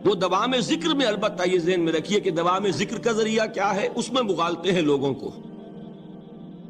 وہ دوام ذکر میں البتہ یہ ذہن میں رکھیے کہ دوام ذکر کا ذریعہ کیا ہے، اس میں مغالتے ہیں لوگوں کو.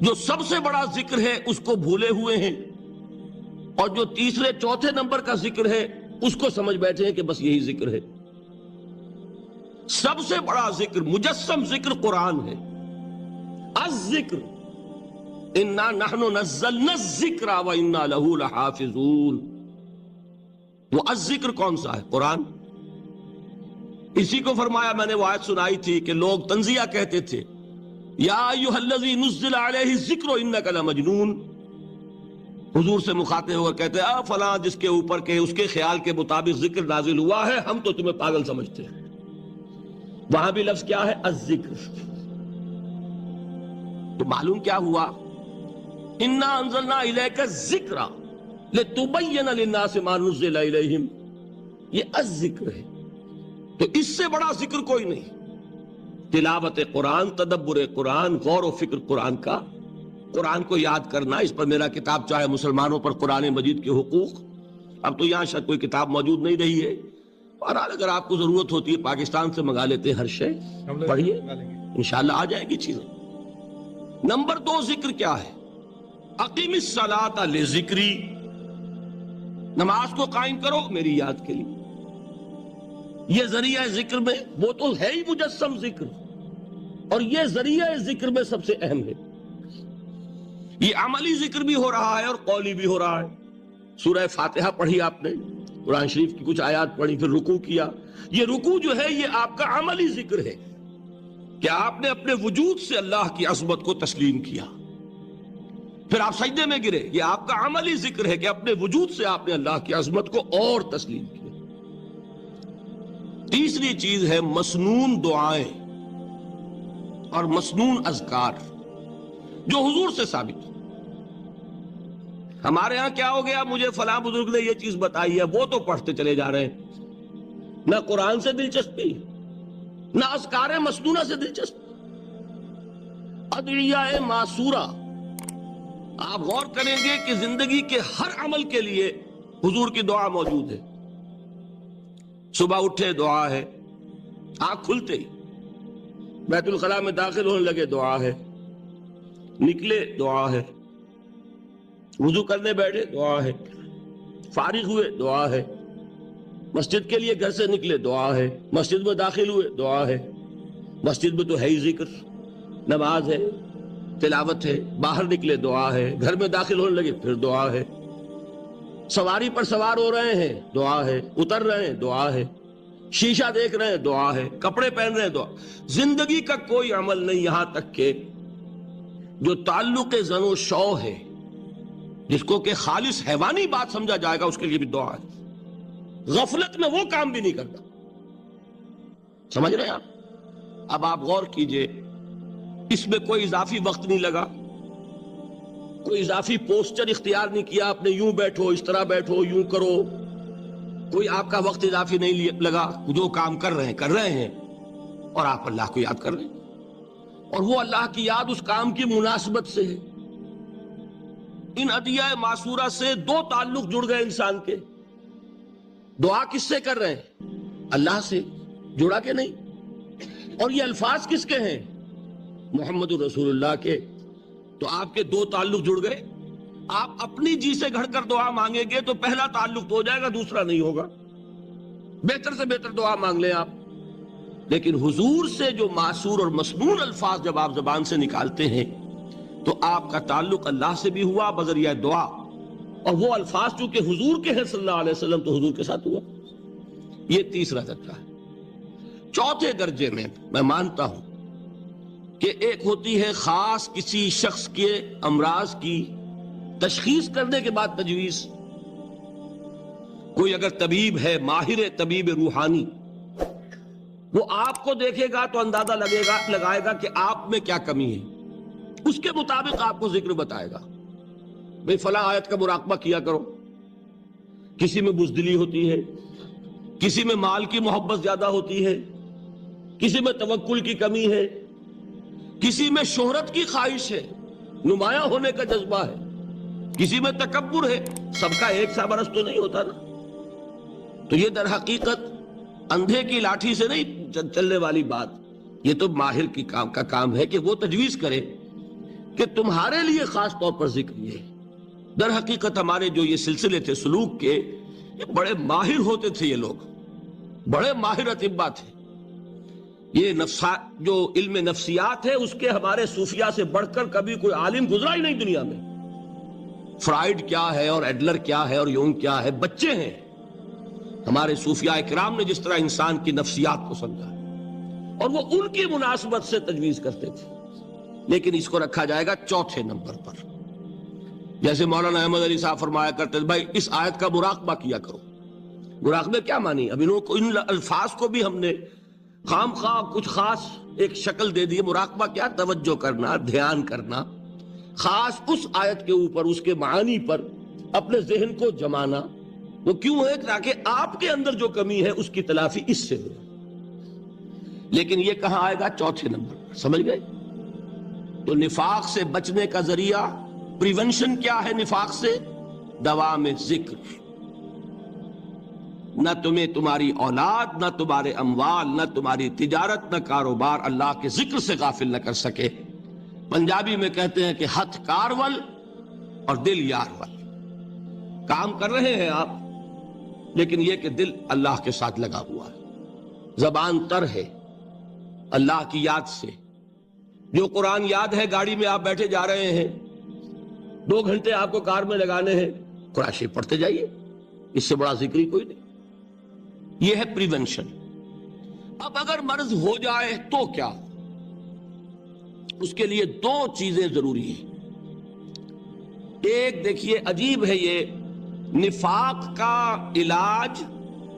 جو سب سے بڑا ذکر ہے اس کو بھولے ہوئے ہیں، اور جو تیسرے چوتھے نمبر کا ذکر ہے اس کو سمجھ بیٹھے ہیں کہ بس یہی ذکر ہے. سب سے بڑا ذکر، مجسم ذکر قرآن ہے. الذکر انا نحن نزلنا الذکر وانا له لحافظون. وہ الذکر کون سا ہے؟ قرآن. اسی کو فرمایا، میں نے وہ آیت سنائی تھی کہ لوگ تنزیہ کہتے تھے، یا ایھا الذی نزل علیہ الذکر انک لمجنون. حضور سے مخاطب ہو کر کہتے ہیں فلاں جس کے اوپر کے اس کے خیال کے مطابق ذکر نازل ہوا ہے، ہم تو تمہیں پاگل سمجھتے ہیں. وہاں بھی لفظ کیا ہے؟ الذکر. تو معلوم کیا ہوا؟ انا انزلنا الیک الذکر لتبین للناس ما نزل الیہم. یہ الذکر ہے. تو اس سے بڑا ذکر کوئی نہیں. تلاوت قرآن، تدبر قرآن، غور و فکر قرآن کا، قرآن کو یاد کرنا. اس پر میرا کتاب چاہے مسلمانوں پر قرآن مجید کے حقوق، اب تو یہاں شاید کوئی کتاب موجود نہیں رہی ہے. بہرحال اگر آپ کو ضرورت ہوتی ہے پاکستان سے منگا لیتے ہیں ہر شے، پڑھیے انشاءاللہ آ جائے گی چیزیں. نمبر 2 ذکر کیا ہے؟ اقیم الصلاۃ لذکری. نماز کو قائم کرو میری یاد کے لیے. یہ ذریعہ ذکر میں وہ تو ہے ہی مجسم ذکر، اور یہ ذریعہ ذکر میں سب سے اہم ہے. یہ عملی ذکر بھی ہو رہا ہے اور قولی بھی ہو رہا ہے. سورہ فاتحہ پڑھی آپ نے، قرآن شریف کی کچھ آیات پڑھی، پھر رکوع کیا. یہ رکوع جو ہے یہ آپ کا عملی ذکر ہے کہ آپ نے اپنے وجود سے اللہ کی عظمت کو تسلیم کیا. پھر آپ سجدے میں گرے، یہ آپ کا عملی ذکر ہے کہ اپنے وجود سے آپ نے اللہ کی عظمت کو اور تسلیم کیا. تیسری چیز ہے مسنون دعائیں اور مسنون اذکار جو حضور سے ثابت. ہمارے ہاں کیا ہو گیا؟ مجھے فلاں بزرگ نے یہ چیز بتائی ہے، وہ تو پڑھتے چلے جا رہے ہیں. نہ قرآن سے دلچسپی، نہ اذکار مسنونہ سے دلچسپی. ادعیہ معصورہ. آپ غور کریں گے کہ زندگی کے ہر عمل کے لیے حضور کی دعا موجود ہے. صبح اٹھے دعا ہے، آنکھ کھلتے ہی بیت الخلاء میں داخل ہونے لگے دعا ہے، نکلے دعا ہے، وضو کرنے بیٹھے دعا ہے، فارغ ہوئے دعا ہے، مسجد کے لیے گھر سے نکلے دعا ہے، مسجد میں داخل ہوئے دعا ہے. مسجد میں تو ہے ہی ذکر، نماز ہے، تلاوت ہے. باہر نکلے دعا ہے، گھر میں داخل ہونے لگے پھر دعا ہے. سواری پر سوار ہو رہے ہیں دعا ہے، اتر رہے ہیں دعا ہے، شیشہ دیکھ رہے ہیں دعا ہے، کپڑے پہن رہے ہیں دعا. زندگی کا کوئی عمل نہیں یہاں تک کہ جو تعلق زن و شو ہے، جس کو کہ خالص حیوانی بات سمجھا جائے گا، اس کے لیے بھی دعا ہے. غفلت میں وہ کام بھی نہیں کرتا. سمجھ رہے ہیں آپ؟ اب آپ غور کیجئے، اس میں کوئی اضافی وقت نہیں لگا، کوئی اضافی پوسچر اختیار نہیں کیا آپ نے، یوں بیٹھو، اس طرح بیٹھو، یوں کرو. کوئی آپ کا وقت اضافی نہیں لگا. جو کام کر رہے ہیں اور آپ اللہ کو یاد کر رہے ہیں، اور وہ اللہ کی یاد اس کام کی مناسبت سے ہے. ان ادعیہ معصورہ سے 2 تعلق جڑ گئے انسان کے. دعا کس سے کر رہے ہیں؟ اللہ سے. جڑا کہ نہیں؟ اور یہ الفاظ کس کے ہیں؟ محمد رسول اللہ کے. تو آپ کے 2 تعلق جڑ گئے. آپ اپنی جی سے گھڑ کر دعا مانگیں گے تو پہلا تعلق تو ہو جائے گا، دوسرا نہیں ہوگا. بہتر سے بہتر دعا مانگ لیں آپ. لیکن حضور سے جو معصور اور مسنون الفاظ جب آپ زبان سے نکالتے ہیں تو آپ کا تعلق اللہ سے بھی ہوا بذریعہ دعا، اور وہ الفاظ چونکہ حضور کے ہیں صلی اللہ علیہ وسلم تو حضور کے ساتھ ہوا. یہ تیسرا درجہ ہے. چوتھے درجے میں میں مانتا ہوں کہ ایک ہوتی ہے خاص کسی شخص کے امراض کی تشخیص کرنے کے بعد تجویز. کوئی اگر طبیب ہے، ماہر طبیب روحانی، وہ آپ کو دیکھے گا تو اندازہ لگائے گا کہ آپ میں کیا کمی ہے، اس کے مطابق آپ کو ذکر بتائے گا. بھئی فلاں آیت کا مراقبہ کیا کرو. کسی میں بزدلی ہوتی ہے، کسی میں مال کی محبت زیادہ ہوتی ہے، کسی میں توکل کی کمی ہے، کسی میں شہرت کی خواہش ہے، نمایاں ہونے کا جذبہ ہے، کسی میں تکبر ہے. سب کا ایک سا برس تو نہیں ہوتا نا. تو یہ در حقیقت اندھے کی لاٹھی سے نہیں چلنے والی بات. یہ تو ماہر کی کا کام ہے کہ وہ تجویز کرے کہ تمہارے لیے خاص طور پر ذکر یہ ہے. در حقیقت ہمارے جو یہ سلسلے تھے سلوک کے، یہ بڑے ماہر ہوتے تھے، یہ لوگ بڑے ماہر اطباء تھے. یہ جو علم نفسیات ہے اس کے ہمارے صوفیاء سے بڑھ کر کبھی کوئی عالم گزرا ہی نہیں دنیا میں. فرائیڈ کیا ہے اور ایڈلر کیا ہے اور یونگ کیا ہے، بچے ہیں. ہمارے صوفیاء اکرام نے جس طرح انسان کی نفسیات کو سمجھا اور وہ ان کی مناسبت سے تجویز کرتے تھے. لیکن اس کو رکھا جائے گا چوتھے نمبر پر. جیسے مولانا احمد علی صاحب فرمایا کرتے تھے، بھائی اس آیت کا مراقبہ کیا کرو. مراقبہ کیا مانی؟ اب ان الفاظ کو بھی ہم نے خام خواہ کچھ خاص ایک شکل دے دی. مراقبہ کیا؟ توجہ کرنا، دھیان کرنا، خاص اس آیت کے اوپر، اس کے معانی پر اپنے ذہن کو جمانا. وہ کیوں ہے؟ تاکہ آپ کے اندر جو کمی ہے اس کی تلافی اس سے ہو. لیکن یہ کہاں آئے گا؟ چوتھے نمبر پر. سمجھ گئے؟ تو نفاق سے بچنے کا ذریعہ، پریونشن کیا ہے نفاق سے؟ دوام ذکر. نہ تمہیں تمہاری اولاد، نہ تمہارے اموال، نہ تمہاری تجارت، نہ کاروبار اللہ کے ذکر سے غافل نہ کر سکے. پنجابی میں کہتے ہیں کہ ہتھ کارول اور دل یارول. کام کر رہے ہیں آپ، لیکن یہ کہ دل اللہ کے ساتھ لگا ہوا ہے. زبان تر ہے اللہ کی یاد سے. جو قرآن یاد ہے، گاڑی میں آپ بیٹھے جا رہے ہیں، 2 گھنٹے آپ کو کار میں لگانے ہیں، قرآن شریف پڑھتے جائیے. اس سے بڑا ذکر ہی کوئی نہیں. یہ ہے پریونشن. اب اگر مرض ہو جائے تو کیا؟ اس کے لیے 2 چیزیں ضروری ہیں. ایک دیکھیے، عجیب ہے یہ، نفاق کا علاج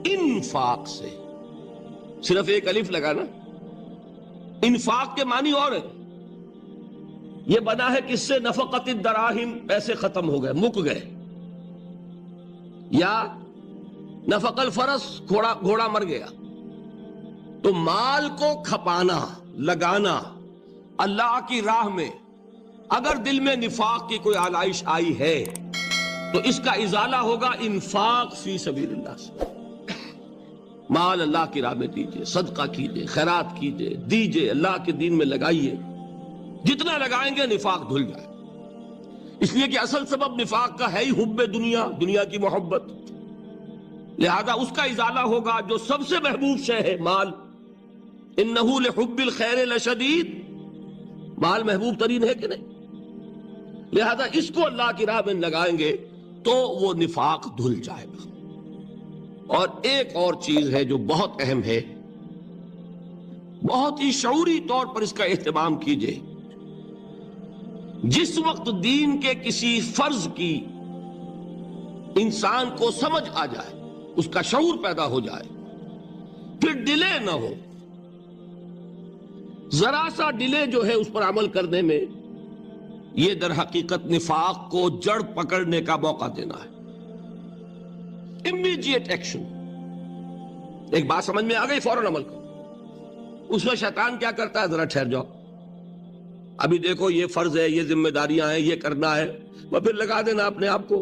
انفاق سے. صرف ایک الف لگا نا. انفاق کے معنی اور ہے. یہ بنا ہے کس سے؟ نفقت الدراہم، پیسے ختم ہو گئے، مک گئے. یا نفق الفرس، گھوڑا مر گیا. تو مال کو کھپانا، لگانا اللہ کی راہ میں. اگر دل میں نفاق کی کوئی آلائش آئی ہے تو اس کا ازالہ ہوگا انفاق فی سبیل اللہ سے. مال اللہ کی راہ میں دیجئے، صدقہ کیجئے، خیرات کیجئے، دیجئے، اللہ کے دین میں لگائیے. جتنا لگائیں گے نفاق دھل جائے. اس لیے کہ اصل سبب نفاق کا ہے ہی حب دنیا، دنیا کی محبت. لہذا اس کا ازالہ ہوگا جو سب سے محبوب شے ہے، مال. انہ لحب الخیر لشدید. مال محبوب ترین ہے کہ نہیں؟ لہذا اس کو اللہ کی راہ میں لگائیں گے تو وہ نفاق دھل جائے گا. اور ایک اور چیز ہے جو بہت اہم ہے، بہت ہی شعوری طور پر اس کا اہتمام کیجئے. جس وقت دین کے کسی فرض کی انسان کو سمجھ آ جائے، اس کا شعور پیدا ہو جائے، پھر ڈیلے نہ ہو. ذرا سا ڈیلے جو ہے اس پر عمل کرنے میں، یہ در حقیقت نفاق کو جڑ پکڑنے کا موقع دینا ہے. Immediate action. ایک بات سمجھ میں آ گئی، فوراً عمل کرو. اس میں شیطان کیا کرتا ہے؟ ذرا ٹھہر جاؤ، ابھی دیکھو یہ فرض ہے، یہ ذمہ داریاں ہیں، یہ کرنا ہے، وہ پھر لگا دینا اپنے آپ کو.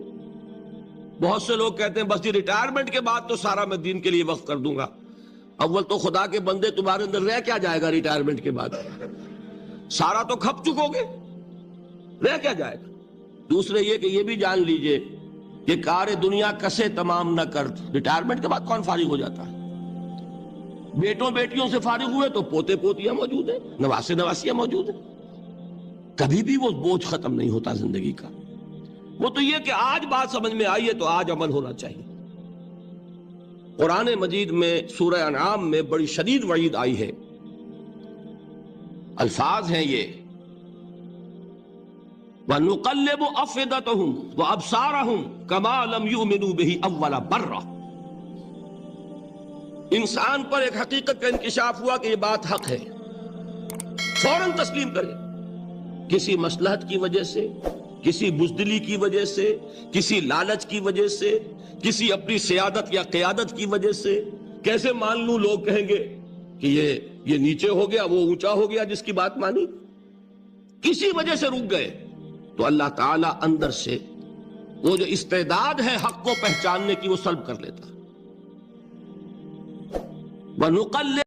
بہت سے لوگ کہتے ہیں بس یہ ریٹائرمنٹ کے بعد تو سارا میں دین کے لیے وقف کر دوں گا. اول تو خدا کے بندے تمہارے اندر رہ کیا جائے گا ریٹائرمنٹ کے بعد؟ سارا تو کھپ چکو گے، رہ کیا جائے گا؟ دوسرے یہ کہ یہ بھی جان لیجئے کہ کار دنیا کسے تمام نہ کر. ریٹائرمنٹ کے بعد کون فارغ ہو جاتا ہے؟ بیٹوں بیٹیوں سے فارغ ہوئے تو پوتے پوتیاں موجود ہیں، نواسے نواسیاں موجود ہیں. کبھی بھی وہ بوجھ ختم نہیں ہوتا زندگی کا. وہ تو یہ کہ آج بات سمجھ میں آئی ہے تو آج عمل ہونا چاہیے. قرآن مجید میں سورہ انعام میں بڑی شدید وعید آئی ہے. الفاظ ہیں یہ، وَنُقَلِّبُ أَفْئِدَتَهُمْ وَأَبْصَارَهُمْ كَمَا لَمْ يُؤْمِنُوا بِهِ أَوَّلَ مَرَّةٍ. انسان پر ایک حقیقت کا انکشاف ہوا کہ یہ بات حق ہے، فوراً تسلیم کرے. کسی مصلحت کی وجہ سے، کسی بزدلی کی وجہ سے، کسی لالچ کی وجہ سے، کسی اپنی سیادت یا قیادت کی وجہ سے. کیسے مان لوں؟ لوگ کہیں گے کہ یہ نیچے ہو گیا، وہ اونچا ہو گیا جس کی بات مانی. کسی وجہ سے رک گئے تو اللہ تعالیٰ اندر سے وہ جو استعداد ہے حق کو پہچاننے کی وہ سلب کر لیتا. وَنُقَلِّ